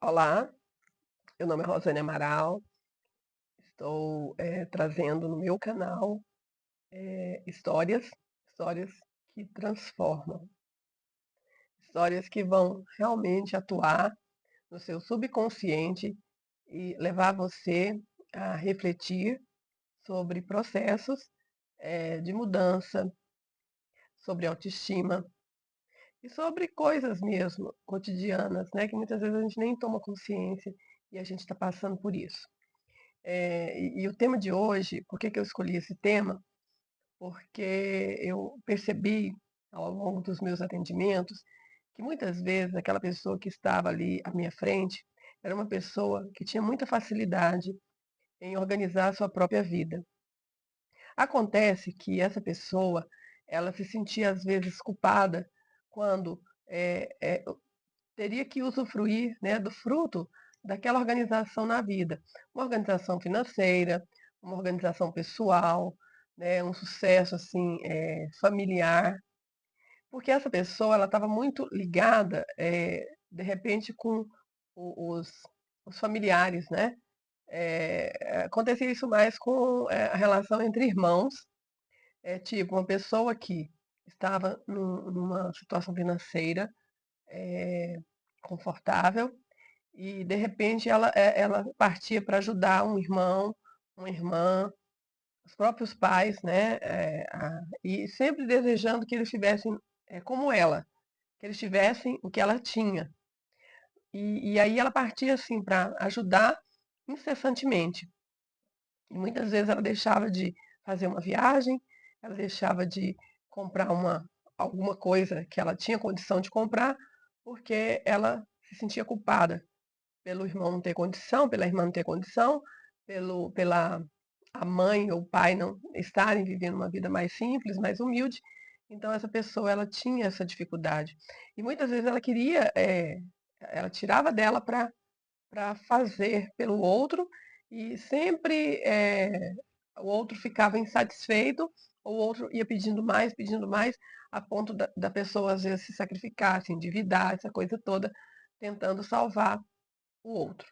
Olá, meu nome é Rosane Amaral, estou trazendo no meu canal histórias que transformam, histórias que vão realmente atuar no seu subconsciente e levar você a refletir sobre processos de mudança, sobre autoestima e sobre coisas mesmo cotidianas, né, que muitas vezes a gente nem toma consciência e a gente está passando por isso. E o tema de hoje, por que que eu escolhi esse tema? Porque eu percebi, ao longo dos meus atendimentos, que muitas vezes aquela pessoa que estava ali à minha frente era uma pessoa que tinha muita facilidade em organizar a sua própria vida. Acontece que essa pessoa, ela se sentia às vezes culpada quando teria que usufruir, né, do fruto daquela organização na vida. Uma organização financeira, uma organização pessoal, né, um sucesso assim, familiar, porque essa pessoa ela estava muito ligada, de repente, com os, os familiares, né? Acontecia isso mais com a relação entre irmãos, tipo uma pessoa que estava numa situação financeira confortável e de repente ela partia para ajudar um irmão, uma irmã, os próprios pais, né? E sempre desejando que eles tivessem como ela, que eles tivessem o que ela tinha. E aí ela partia assim para ajudar incessantemente. E muitas vezes ela deixava de fazer uma viagem, ela deixava de comprar alguma coisa que ela tinha condição de comprar, porque ela se sentia culpada pelo irmão não ter condição, pela irmã não ter condição, pela a mãe ou o pai não estarem vivendo uma vida mais simples, mais humilde. Então essa pessoa ela tinha essa dificuldade e muitas vezes ela queria, ela tirava dela para fazer pelo outro e sempre o outro ficava insatisfeito, ou o outro ia pedindo mais, a ponto da pessoa às vezes se sacrificar, se endividar, essa coisa toda, tentando salvar o outro.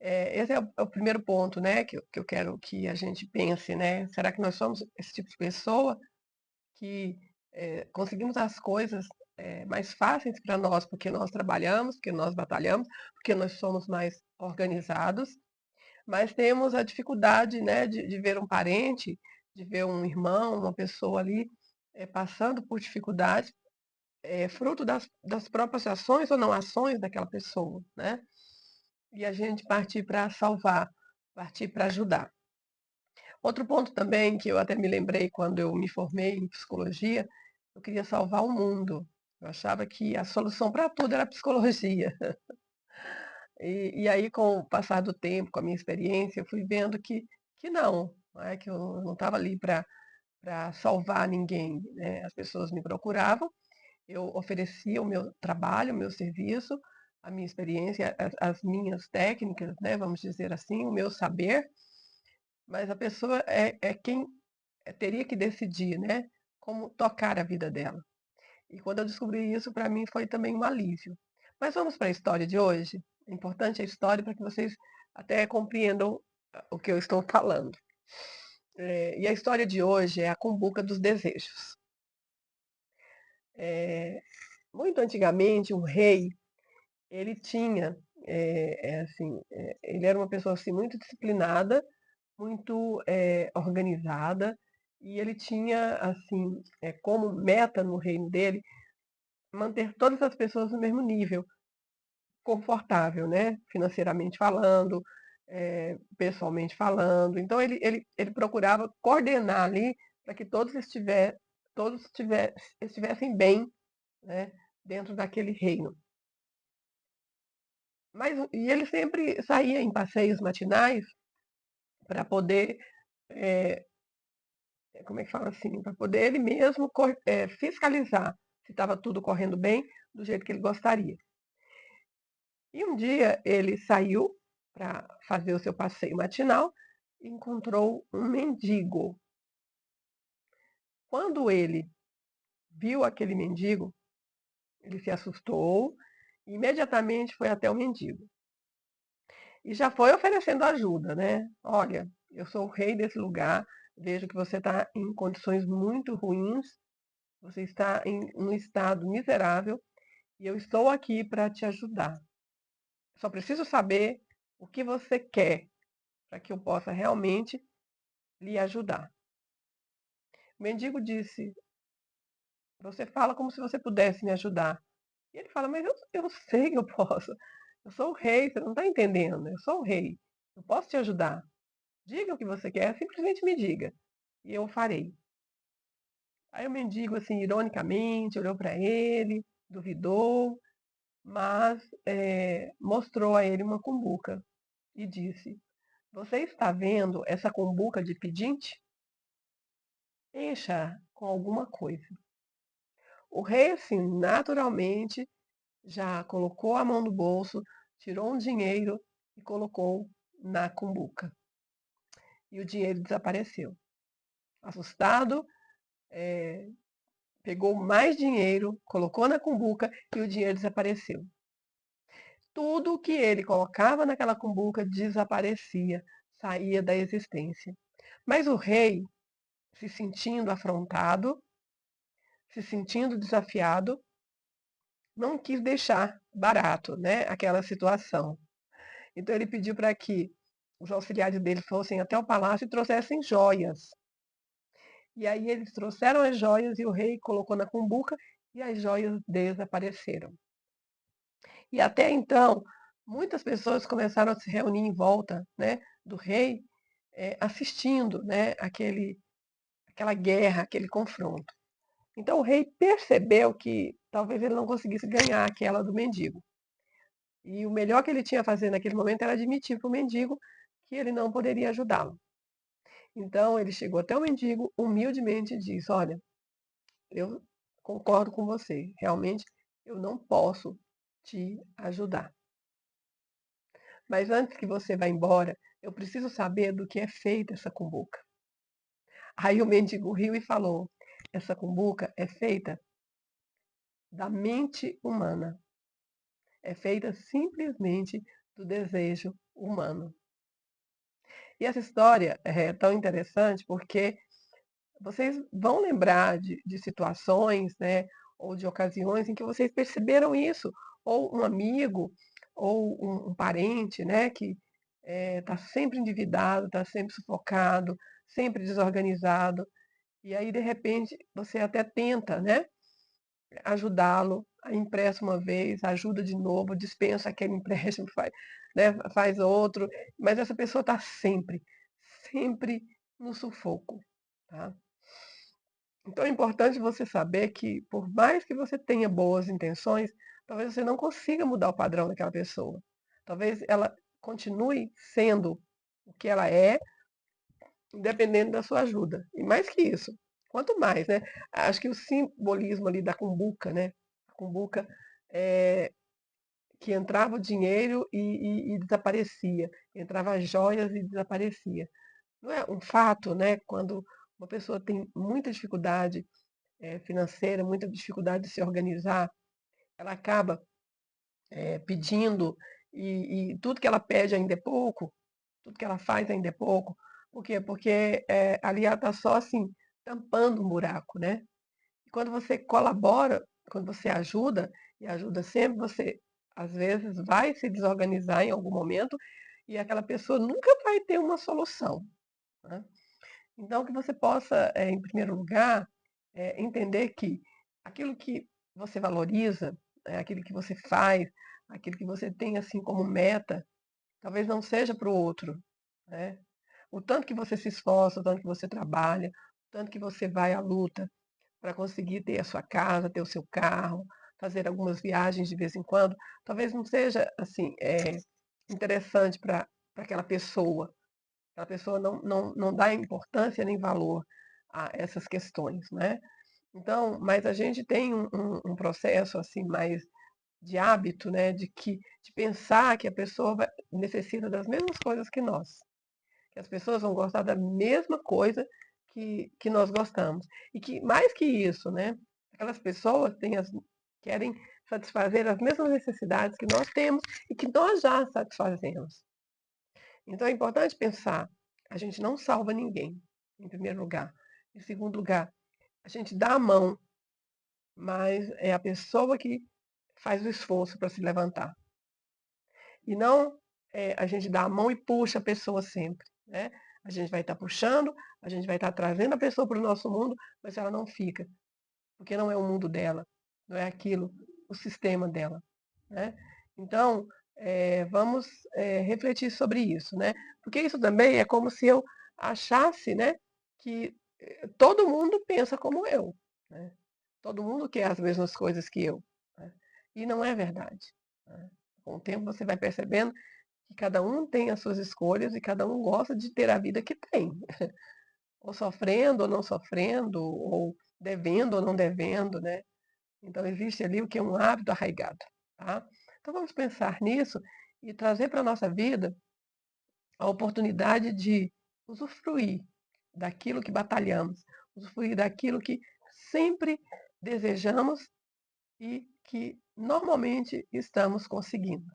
Esse é o primeiro ponto, né, que eu quero que a gente pense, né? Será que nós somos esse tipo de pessoa que conseguimos as coisas mais fáceis para nós porque nós trabalhamos, porque nós batalhamos, porque nós somos mais organizados, mas temos a dificuldade, né, de ver um parente, de ver um irmão, uma pessoa ali passando por dificuldades, fruto das próprias ações ou não ações daquela pessoa, né? E a gente partir para salvar, partir para ajudar. Outro ponto também que eu até me lembrei quando eu me formei em psicologia, eu queria salvar o mundo. Eu achava que a solução para tudo era a psicologia. E aí, com o passar do tempo, com a minha experiência, eu fui vendo que não é que eu não estava ali para salvar ninguém, né? As pessoas me procuravam, eu oferecia o meu trabalho, o meu serviço, a minha experiência, as minhas técnicas, né, vamos dizer assim, o meu saber, mas a pessoa é quem teria que decidir, né, como tocar a vida dela. E quando eu descobri isso, para mim foi também um alívio. Mas vamos para a história de hoje. É importante a história para que vocês até compreendam o que eu estou falando. E a história de hoje é a Cumbuca dos Desejos. Muito antigamente, um rei, ele tinha, assim, ele era uma pessoa assim, muito disciplinada, muito organizada, e ele tinha, assim, como meta no reino dele, manter todas as pessoas no mesmo nível, confortável, né? Financeiramente falando, pessoalmente falando. Então ele procurava coordenar ali para que todos estivessem bem, né? Dentro daquele reino. E ele sempre saía em passeios matinais para poder, é, como é que fala assim, para poder ele mesmo fiscalizar se estava tudo correndo bem do jeito que ele gostaria. E um dia ele saiu para fazer o seu passeio matinal e encontrou um mendigo. Quando ele viu aquele mendigo, ele se assustou e imediatamente foi até o mendigo. e já foi oferecendo ajuda, né? Olha, eu sou o rei desse lugar, vejo que você está em condições muito ruins, você está em um estado miserável e eu estou aqui para te ajudar. Só preciso saber o que você quer para que eu possa realmente lhe ajudar. O mendigo disse: Você fala como se você pudesse me ajudar. E ele fala: Mas eu sei que eu posso. Eu sou o rei, você não está entendendo. Eu sou o rei. Eu posso te ajudar. Diga o que você quer, simplesmente me diga. E eu farei. Aí o mendigo, assim, ironicamente, olhou para ele, duvidou, mas mostrou a ele uma cumbuca e disse: Você está vendo essa cumbuca de pedinte? Encha com alguma coisa. O rei, assim, naturalmente, já colocou a mão no bolso, tirou um dinheiro e colocou na cumbuca. E o dinheiro desapareceu. Assustado, pegou mais dinheiro, colocou na cumbuca e o dinheiro desapareceu. Tudo que ele colocava naquela cumbuca desaparecia, saía da existência. Mas o rei, se sentindo afrontado, se sentindo desafiado, não quis deixar barato, né, aquela situação. Então ele pediu para que os auxiliares dele fossem até o palácio e trouxessem joias. E aí eles trouxeram as joias e o rei colocou na cumbuca e as joias desapareceram. E até então, muitas pessoas começaram a se reunir em volta, né, do rei, assistindo, né, aquela guerra, aquele confronto. Então o rei percebeu que talvez ele não conseguisse ganhar aquela do mendigo. E o melhor que ele tinha a fazer naquele momento era admitir para o mendigo que ele não poderia ajudá-lo. Então ele chegou até o mendigo, humildemente e disse: Olha, eu concordo com você, realmente eu não posso te ajudar. Mas antes que você vá embora, eu preciso saber do que é feita essa cumbuca. Aí o mendigo riu e falou: Essa cumbuca é feita da mente humana, é feita simplesmente do desejo humano. E essa história é tão interessante porque vocês vão lembrar de situações, né, ou de ocasiões em que vocês perceberam isso, ou um amigo, ou um parente, né, que está sempre endividado, está sempre sufocado, sempre desorganizado, e aí de repente você até tenta, né, ajudá-lo, aí empresta uma vez, ajuda de novo, dispensa aquele empréstimo, faz, né, faz outro, mas essa pessoa está sempre, sempre no sufoco, tá? Então é importante você saber que, por mais que você tenha boas intenções, talvez você não consiga mudar o padrão daquela pessoa. Talvez ela continue sendo o que ela é, dependendo da sua ajuda. E mais que isso, quanto mais, né? Acho que o simbolismo ali da cumbuca, né? A cumbuca é, que entrava o dinheiro e desaparecia, entrava as joias e desaparecia. Não é um fato, né? Quando uma pessoa tem muita dificuldade financeira, muita dificuldade de se organizar, ela acaba pedindo e tudo que ela pede ainda é pouco, tudo que ela faz ainda é pouco. Por quê? Porque ali ela está só assim, tampando um buraco, né? E quando você colabora, quando você ajuda, e ajuda sempre, você às vezes vai se desorganizar em algum momento e aquela pessoa nunca vai ter uma solução, né? Então, que você possa, em primeiro lugar, entender que aquilo que você valoriza, aquilo que você faz, aquilo que você tem assim como meta, talvez não seja para o outro, né? O tanto que você se esforça, o tanto que você trabalha, o tanto que você vai à luta para conseguir ter a sua casa, ter o seu carro, fazer algumas viagens de vez em quando, talvez não seja assim interessante para aquela pessoa. A pessoa não dá importância nem valor a essas questões, né? Então, mas a gente tem um processo assim mais de hábito, né? De pensar que a pessoa necessita das mesmas coisas que nós, que as pessoas vão gostar da mesma coisa que nós gostamos. E que mais que isso, né? Aquelas pessoas querem satisfazer as mesmas necessidades que nós temos e que nós já satisfazemos. Então é importante pensar, a gente não salva ninguém, em primeiro lugar. Em segundo lugar, a gente dá a mão, mas é a pessoa que faz o esforço para se levantar. E não a gente dá a mão e puxa a pessoa sempre, né. A gente vai estar puxando, a gente vai estar trazendo a pessoa para o nosso mundo, mas ela não fica, porque não é o mundo dela, não é aquilo, o sistema dela, né. Então, vamos, refletir sobre isso, né, porque isso também é como se eu achasse, né, que, todo mundo pensa como eu, né, todo mundo quer as mesmas coisas que eu, né, e não é verdade, né. Com o tempo você vai percebendo que cada um tem as suas escolhas e cada um gosta de ter a vida que tem, ou sofrendo ou não sofrendo, ou devendo ou não devendo, né. Então existe ali o que é um hábito arraigado, tá. Então vamos pensar nisso e trazer para a nossa vida a oportunidade de usufruir daquilo que batalhamos, usufruir daquilo que sempre desejamos e que normalmente estamos conseguindo.